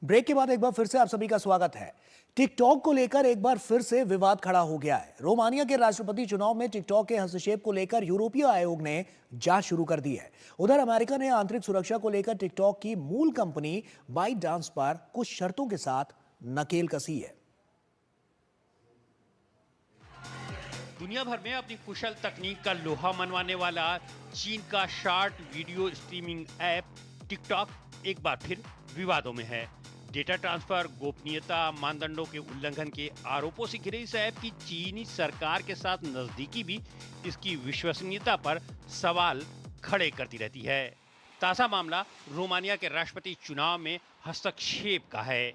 Break के बाद एक बार फिर से आप सभी का स्वागत है। टिकटॉक को लेकर एक बार फिर से विवाद खड़ा हो गया है। रोमानिया के राष्ट्रपति चुनाव में टिकटॉक के हस्तक्षेप को लेकर यूरोपीय आयोग ने जांच शुरू कर दी है। उधर अमेरिका ने आंतरिक सुरक्षा को लेकर टिकटॉक की मूल कंपनी बाइट डांस पर कुछ शर्तों के साथ नकेल कसी है। दुनिया भर में अपनी कुशल तकनीक का लोहा मनवाने वाला चीन का short video streaming app TikTok एक बार फिर विवादों में है। डेटा ट्रांसफर, गोपनीयता मानदंडों के उल्लंघन के आरोपों से घिरे इस ऐप की चीनी सरकार के साथ नजदीकी भी इसकी विश्वसनीयता पर सवाल खड़े करती रहती है। ताजा मामला रोमानिया के राष्ट्रपति चुनाव में हस्तक्षेप का है।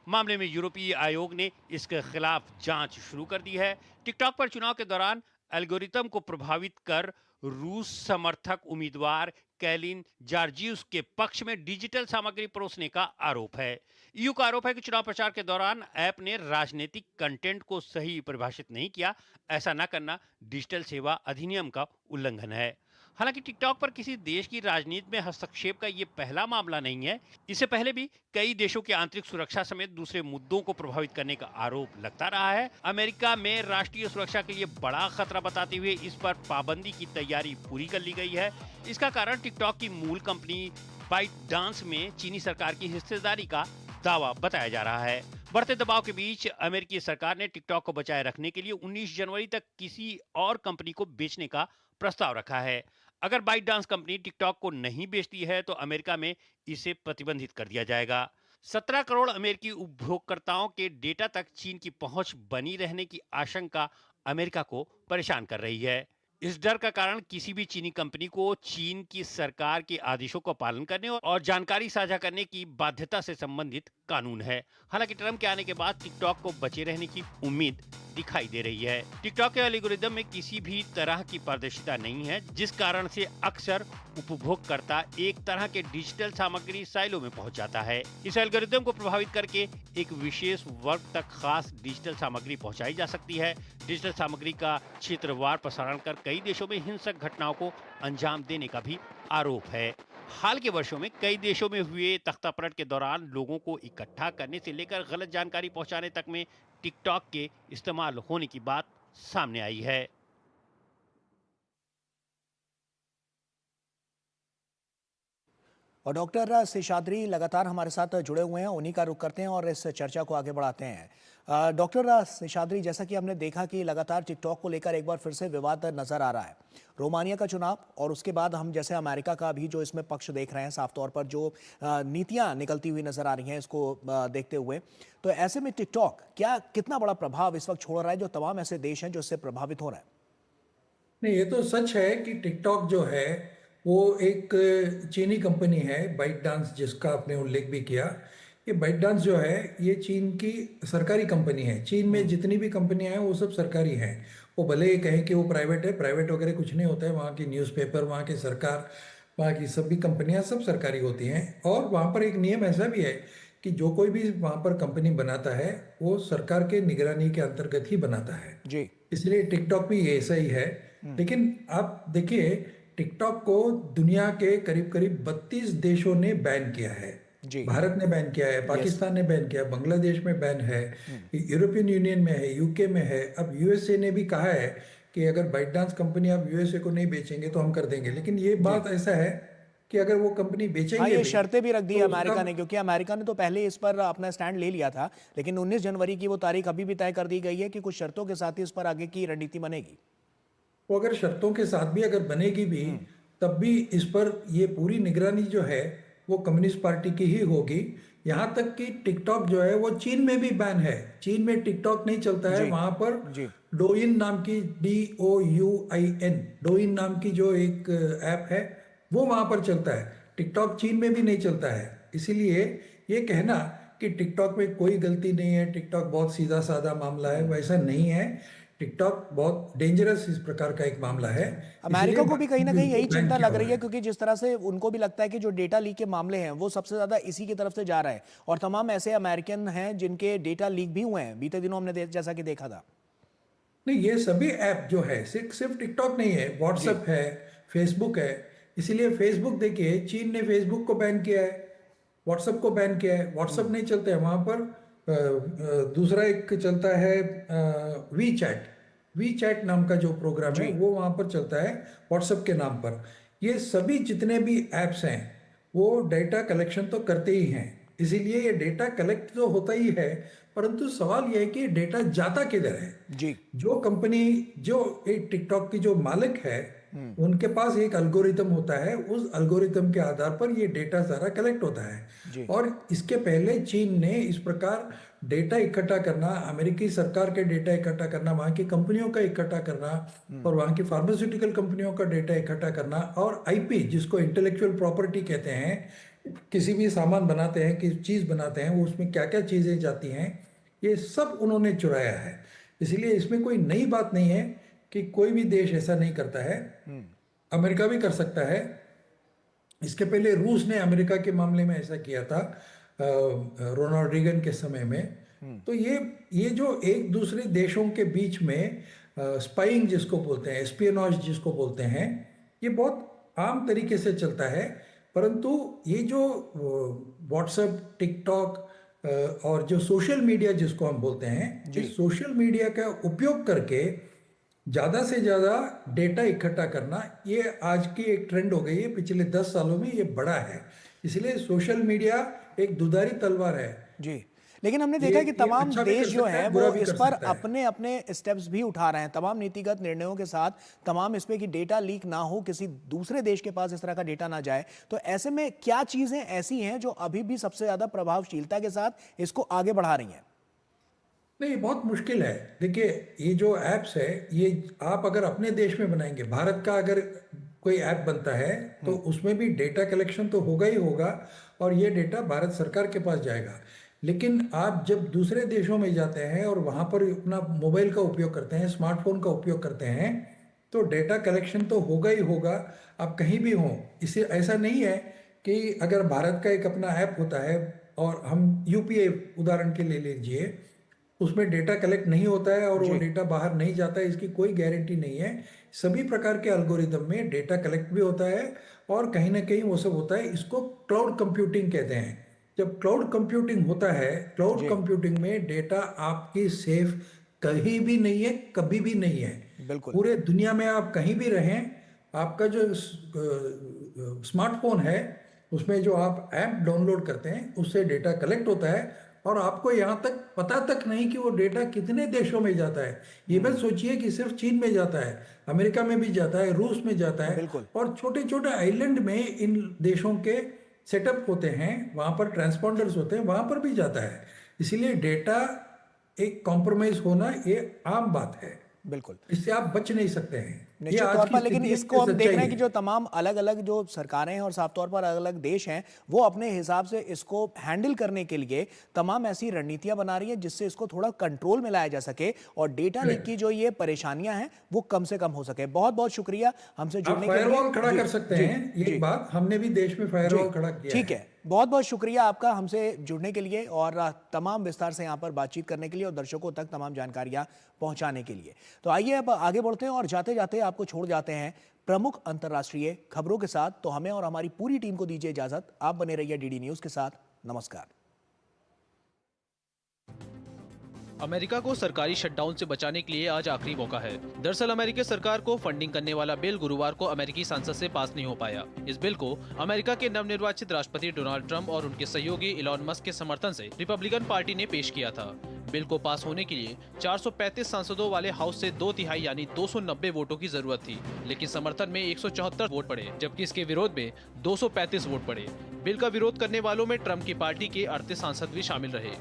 मामले में यूरोपीय आयोग ने इसके खिलाफ जांच शुरू कर दी है। टिकटॉक पर चुनाव के दौरान एल्गोरिथम को प्रभावित कर रूस समर्थक उम्मीदवार कैलिन जॉर्जियस के पक्ष में डिजिटल सामग्री परोसने का आरोप है। ईयू का आरोप है कि चुनाव प्रचार के दौरान ऐप ने राजनीतिक कंटेंट को सही परिभाषित नहीं किया। ऐसा न करना डिजिटल सेवा अधिनियम का उल्लंघन है। हालांकि टिकटॉक पर किसी देश की राजनीति में हस्तक्षेप का ये पहला मामला नहीं है। इससे पहले भी कई देशों की आंतरिक सुरक्षा समेत दूसरे मुद्दों को प्रभावित करने का आरोप लगता रहा है। अमेरिका में राष्ट्रीय सुरक्षा के लिए बड़ा खतरा बताते हुए इस पर पाबंदी की तैयारी पूरी कर ली गई है। इसका कारण टिकटॉक की मूल कंपनी बाइट डांस में चीनी सरकार की हिस्सेदारी का दावा बताया जा रहा है। बढ़ते दबाव के बीच अमेरिकी सरकार ने टिकटॉक को बचाए रखने के लिए 19 जनवरी तक किसी और कंपनी को बेचने का प्रस्ताव रखा है। अगर बाइट डांस कंपनी टिकटॉक को नहीं बेचती है तो अमेरिका में इसे प्रतिबंधित कर दिया जाएगा। 17 करोड़ अमेरिकी उपभोक्ताओं के डेटा तक चीन की पहुंच बनी रहने की आशंका अमेरिका को परेशान कर रही है। इस डर का कारण किसी भी चीनी कंपनी को चीन की सरकार के आदेशों का पालन करने और जानकारी साझा करने की बाध्यता से संबंधित कानून है। हालांकि ट्रंप के आने के बाद टिकटॉक को बचे रहने की उम्मीद दिखाई दे रही है। टिकटॉक के एल्गोरिदम में किसी भी तरह की पारदर्शिता नहीं है, जिस कारण से अक्सर उपभोगकर्ता एक तरह के डिजिटल सामग्री साइलों में पहुंच जाता है। इस एल्गोरिदम को प्रभावित करके एक विशेष वर्ग तक खास डिजिटल सामग्री पहुंचाई जा सकती है। डिजिटल सामग्री का क्षेत्रवार प्रसारण कर कई देशों में हिंसक घटनाओं को अंजाम देने का भी आरोप है। हाल के वर्षों में कई देशों में हुए तख्तापलट के दौरान लोगों को इकट्ठा करने से लेकर गलत जानकारी पहुंचाने तक में टिकटॉक के इस्तेमाल होने की बात सामने आई है। और डॉक्टर शेषाद्री लगातार हमारे साथ जुड़े हुए हैं, उन्हीं का रुख करते हैं और इस चर्चा को आगे बढ़ाते हैं। डॉक्टर शेषाद्री, जैसा कि हमने देखा कि लगातार टिकटॉक को लेकर एक बार फिर से विवाद नजर आ रहा है। रोमानिया का चुनाव और उसके बाद हम जैसे अमेरिका का भी जो इसमें पक्ष देख रहे हैं, साफ तौर पर जो नीतियां निकलती हुई नजर आ रही हैं इसको देखते हुए, तो ऐसे में टिकटॉक कितना बड़ा प्रभाव इस वक्त छोड़ रहा है जो तमाम ऐसे देश हैं जो इससे प्रभावित हो रहे हैं? नहीं, ये तो सच है कि टिकटॉक जो है वो एक चीनी कंपनी है, बाइट डांस, जिसका आपने उल्लेख भी किया। ये बाइट डांस जो है ये चीन की सरकारी कंपनी है। चीन में जितनी भी कंपनियां हैं वो सब सरकारी हैं। वो भले ही कहें कि वो प्राइवेट है, प्राइवेट वगैरह कुछ नहीं होता है। वहाँ की न्यूज़पेपर, वहाँ की सरकार, वहाँ की सभी कंपनियां सब सरकारी होती हैं। और वहाँ पर एक नियम ऐसा भी है कि जो कोई भी वहाँ पर कंपनी बनाता है वो सरकार के निगरानी के अंतर्गत ही बनाता है। जी। इसलिए टिकटॉक भी ऐसा ही है। लेकिन आप देखिए, टिकटॉक को दुनिया के करीब करीब 32 देशों ने बैन किया है। जी। भारत ने बैन किया है, पाकिस्तान ने बैन किया, बांग्लादेश में बैन है, यूरोपियन यूनियन में है, यूके में है। अब यूएसए ने भी कहा है कि अगर बाइट डांस कंपनी आप यूएसए को नहीं बेचेंगे तो हम कर देंगे। लेकिन ये बात ऐसा है कि अगर वो कंपनी हाँ, बेचेंगे ये भी शर्तें भी रख दी तो अमेरिका ने, क्योंकि अमेरिका ने तो पहले इस पर अपना स्टैंड ले लिया था, लेकिन 19 जनवरी की वो तारीख अभी भी तय कर दी गई है कि कुछ शर्तों के साथ ही इस पर आगे की रणनीति बनेगी। वो अगर शर्तों के साथ भी अगर बनेगी भी, तब भी इस पर ये पूरी निगरानी जो है वो कम्युनिस्ट पार्टी की ही होगी। यहाँ तक कि टिकटॉक जो है वो चीन में भी बैन है। चीन में टिकटॉक नहीं चलता है। जी। वहां पर जी। डोइन नाम की, DOUIN, डोइन नाम की जो एक ऐप है वो वहां पर चलता है। टिकटॉक चीन में भी नहीं चलता है। इसीलिए ये कहना कि टिकटॉक में कोई गलती नहीं है, टिकटॉक बहुत सीधा साधा मामला है, वैसा नहीं है। टिकटॉक बहुत डेंजरस इस प्रकार का एक मामला है। अमेरिका को भी कहीं ना कहीं यही बैन चिंता किया लग हुआ रही है, क्योंकि जिस तरह से उनको भी लगता है कि जो डेटा लीक के मामले हैं वो सबसे ज्यादा इसी की तरफ से जा रहा है, और तमाम ऐसे अमेरिकन हैं जिनके डेटा लीक भी हुए हैं। बीते दिनों हमने जैसा कि देखा था। नहीं, ये सभी ऐप जो है, सिर्फ टिकटॉक नहीं है, जी। व्हाट्सएप है, फेसबुक है। इसीलिए फेसबुक देखिए, चीन ने फेसबुक को बैन किया है। व्हाट्सएप को बैन किया है, व्हाट्सएप नहीं चलता है वहाँ पर। दूसरा एक चलता है वी चैट। वी चैट नाम का जो प्रोग्राम है जी वो वहाँ पर चलता है व्हाट्सएप के नाम पर। ये सभी जितने भी ऐप्स हैं वो डेटा कलेक्शन तो करते ही हैं, इसीलिए ये डेटा कलेक्ट तो होता ही है, परंतु सवाल यह है कि डेटा जाता किधर है। जी जो कंपनी, जो एक टिकटॉक की जो मालिक है, उनके पास एक अल्गोरिथम होता है, उस अल्गोरिथम के आधार पर ये डेटा सारा कलेक्ट होता है। जी और इसके पहले चीन ने इस प्रकार डेटा इकट्ठा करना, अमेरिकी सरकार के डेटा इकट्ठा करना, वहाँ की कंपनियों का इकट्ठा करना और वहाँ की फार्मास्यूटिकल कंपनियों का डेटा इकट्ठा करना, और आईपी जिसको इंटेलेक्चुअल प्रॉपर्टी कहते हैं, किसी भी सामान बनाते हैं, किसी चीज़ बनाते हैं, वो उसमें क्या क्या चीज़ें जाती हैं, ये सब उन्होंने चुराया है। इसलिए इसमें कोई नई बात नहीं है कि कोई भी देश ऐसा नहीं करता है, अमेरिका भी कर सकता है। इसके पहले रूस ने अमेरिका के मामले में ऐसा किया था, रोनाल्ड रीगन के समय में। तो ये जो एक दूसरे देशों के बीच में स्पाइंग जिसको बोलते हैं, एस्पियोनाज जिसको बोलते हैं, ये बहुत आम तरीके से चलता है। परंतु ये जो व्हाट्सएप, टिकटॉक और जो सोशल मीडिया जिसको हम बोलते हैं, जी इस सोशल मीडिया का उपयोग करके ज़्यादा से ज़्यादा डेटा इकट्ठा करना, ये आज की एक ट्रेंड हो गई है, पिछले 10 सालों में ये बड़ा है। इसलिए सोशल मीडिया एक दुधारी तलवार है। जी लेकिन हमने ये देखा कि तमाम अच्छा भी देश कर जो सकता हैं है, वो बुरा भी इस कर पर सकता है। अपने अपने स्टेप्स भी उठा रहे हैं, तमाम नीतिगत निर्णयों के साथ, तमाम इस पे कि डेटा लीक ना हो, किसी दूसरे देश के पास इस तरह का डेटा ना जाए। तो ऐसे में क्या चीजें ऐसी हैं जो अभी भी सबसे ज्यादा प्रभावशीलता के साथ इसको आगे बढ़ा रही हैं? नहीं, बहुत मुश्किल है। देखिए, ये जो ऐप्स है, ये आप अगर अपने देश में बनाएंगे, भारत का अगर कोई ऐप बनता है तो उसमें भी डेटा कलेक्शन तो होगा ही होगा, और ये डेटा भारत सरकार के पास जाएगा। लेकिन आप जब दूसरे देशों में जाते हैं और वहाँ पर अपना मोबाइल का उपयोग करते हैं, स्मार्टफोन का उपयोग करते हैं, तो डेटा कलेक्शन तो होगा ही होगा, आप कहीं भी हों। इसे ऐसा नहीं है कि अगर भारत का एक अपना ऐप होता है और हम यूपीआई उदाहरण के लिए लीजिए, उसमें डेटा कलेक्ट नहीं होता है और वो जी डेटा बाहर नहीं जाता है, इसकी कोई गारंटी नहीं है। सभी प्रकार के एल्गोरिदम में डेटा कलेक्ट भी होता है और कहीं ना कहीं वो सब होता है। इसको क्लाउड कंप्यूटिंग कहते हैं। जब क्लाउड कंप्यूटिंग होता है, क्लाउड जी कंप्यूटिंग में डेटा आपकी सेफ कहीं भी नहीं है, कभी भी नहीं है। बिल्कुल पूरे दुनिया में आप कहीं भी रहें, आपका जो स्मार्टफोन है उसमें जो आप ऐप डाउनलोड करते हैं उससे डेटा कलेक्ट होता है, और आपको यहाँ तक पता तक नहीं कि वो डेटा कितने देशों में जाता है। ये मत सोचिए कि सिर्फ चीन में जाता है, अमेरिका में भी जाता है, रूस में जाता है, बिल्कुल और छोटे छोटे आइलैंड में इन देशों के सेटअप होते हैं, वहाँ पर ट्रांसपॉन्डर्स होते हैं, वहाँ पर भी जाता है। इसीलिए डेटा एक कॉम्प्रोमाइज होना ये आम बात है, बिल्कुल इससे आप बच नहीं सकते हैं। ये निश्चित आज तौर की पर। लेकिन स्थिति है, इसको हम ये देख रहे सच्चाई हैं कि है। जो तमाम अलग अलग जो सरकारें हैं और साफ तौर पर अलग अलग देश हैं, वो अपने हिसाब से इसको हैंडल करने के लिए तमाम ऐसी रणनीतियां बना रही हैं जिससे इसको थोड़ा कंट्रोल में लाया जा सके और डेटा लीक की जो ये परेशानियां हैं वो कम से कम हो सके। बहुत बहुत शुक्रिया हमसे आप जुड़ने के लिए। फायरवॉल खड़ा जी, कर सकते जी, हैं, ये जी, बात हमने भी देश में फायरवॉल खड़ा किया ठीक है। बहुत बहुत शुक्रिया आपका हमसे जुड़ने के लिए और तमाम विस्तार से यहाँ पर बातचीत करने के लिए और दर्शकों तक तमाम जानकारियां पहुंचाने के लिए। तो आइए अब आगे बढ़ते हैं और जाते जाते आपको छोड़ जाते हैं प्रमुख अंतर्राष्ट्रीय खबरों के साथ। तो हमें और हमारी पूरी टीम को दीजिए इजाजत। आप बने रहिए डीडी न्यूज के साथ। नमस्कार। अमेरिका को सरकारी शटडाउन से बचाने के लिए आज आखिरी मौका है। दरअसल अमेरिकी सरकार को फंडिंग करने वाला बिल गुरुवार को अमेरिकी संसद से पास नहीं हो पाया। इस बिल को अमेरिका के नवनिर्वाचित राष्ट्रपति डोनाल्ड ट्रंप और उनके सहयोगी इलॉन मस्क के समर्थन से रिपब्लिकन पार्टी ने पेश किया था। बिल को पास होने के लिए 435 सांसदों वाले हाउस से 2/3 यानी 290 वोटों की जरूरत थी, लेकिन समर्थन में 174 वोट पड़े, जबकि इसके विरोध में 235 वोट पड़े। बिल का विरोध करने वालों में ट्रंप की पार्टी के 38 सांसद भी शामिल रहे।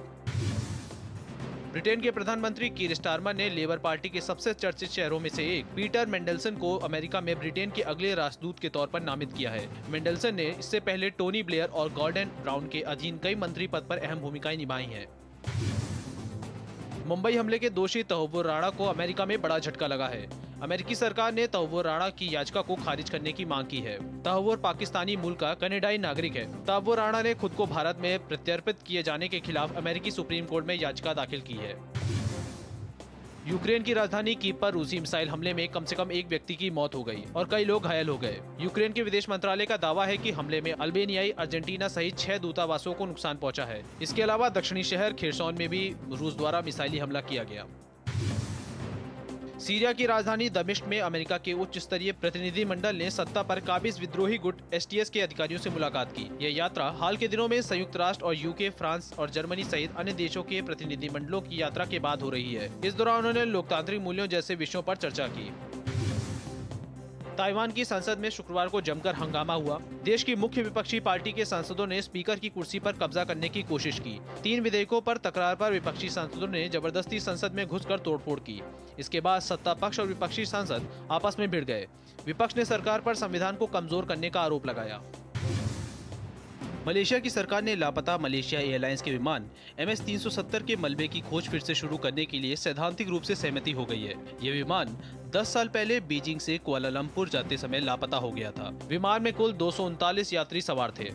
ब्रिटेन के प्रधानमंत्री कीर स्टारमर ने लेबर पार्टी के सबसे चर्चित चेहरों में से एक पीटर मेंडेलसन को अमेरिका में ब्रिटेन के अगले राष्ट्रदूत के तौर पर नामित किया है। मेंडेलसन ने इससे पहले टोनी ब्लेयर और गॉर्डन ब्राउन के अधीन कई मंत्री पद पर अहम भूमिकाएं निभाई हैं। मुंबई हमले के दोषी तहव्वुर राणा को अमेरिका में बड़ा झटका लगा है। अमेरिकी सरकार ने तहव्वुर राणा की याचिका को खारिज करने की मांग की है। तहव्वुर पाकिस्तानी मूल का कनाडाई नागरिक है। तहव्वुर राणा ने खुद को भारत में प्रत्यर्पित किए जाने के खिलाफ अमेरिकी सुप्रीम कोर्ट में याचिका दाखिल की है। यूक्रेन की राजधानी कीव पर रूसी मिसाइल हमले में कम से कम एक व्यक्ति की मौत हो गई और कई लोग घायल हो गए। यूक्रेन के विदेश मंत्रालय का दावा है कि हमले में अल्बेनियाई, अर्जेंटीना सहित 6 दूतावासों को नुकसान पहुंचा है। इसके अलावा दक्षिणी शहर खेरसौन में भी रूस द्वारा मिसाइली हमला किया गया। सीरिया की राजधानी दमिश्क में अमेरिका के उच्च स्तरीय प्रतिनिधिमंडल ने सत्ता पर काबिज विद्रोही गुट एसटीएस के अधिकारियों से मुलाकात की। यह यात्रा हाल के दिनों में संयुक्त राष्ट्र और यूके, फ्रांस और जर्मनी सहित अन्य देशों के प्रतिनिधिमंडलों की यात्रा के बाद हो रही है। इस दौरान उन्होंने लोकतांत्रिक मूल्यों जैसे विषयों पर चर्चा की। ताइवान की संसद में शुक्रवार को जमकर हंगामा हुआ। देश की मुख्य विपक्षी पार्टी के सांसदों ने स्पीकर की कुर्सी पर कब्जा करने की कोशिश की। 3 विधेयकों पर तकरार पर विपक्षी सांसदों ने जबरदस्ती संसद में घुसकर तोड़फोड़ की। इसके बाद सत्ता पक्ष और विपक्षी सांसद आपस में भिड़ गए। विपक्ष ने सरकार पर संविधान को कमजोर करने का आरोप लगाया। मलेशिया की सरकार ने लापता मलेशिया एयरलाइंस के विमान MS-370 के मलबे की खोज फिर से शुरू करने के लिए सैद्धांतिक रूप से सहमति हो गई है। ये विमान 10 साल पहले बीजिंग से कुआलालंपुर जाते समय लापता हो गया था। विमान में कुल 239 यात्री सवार थे।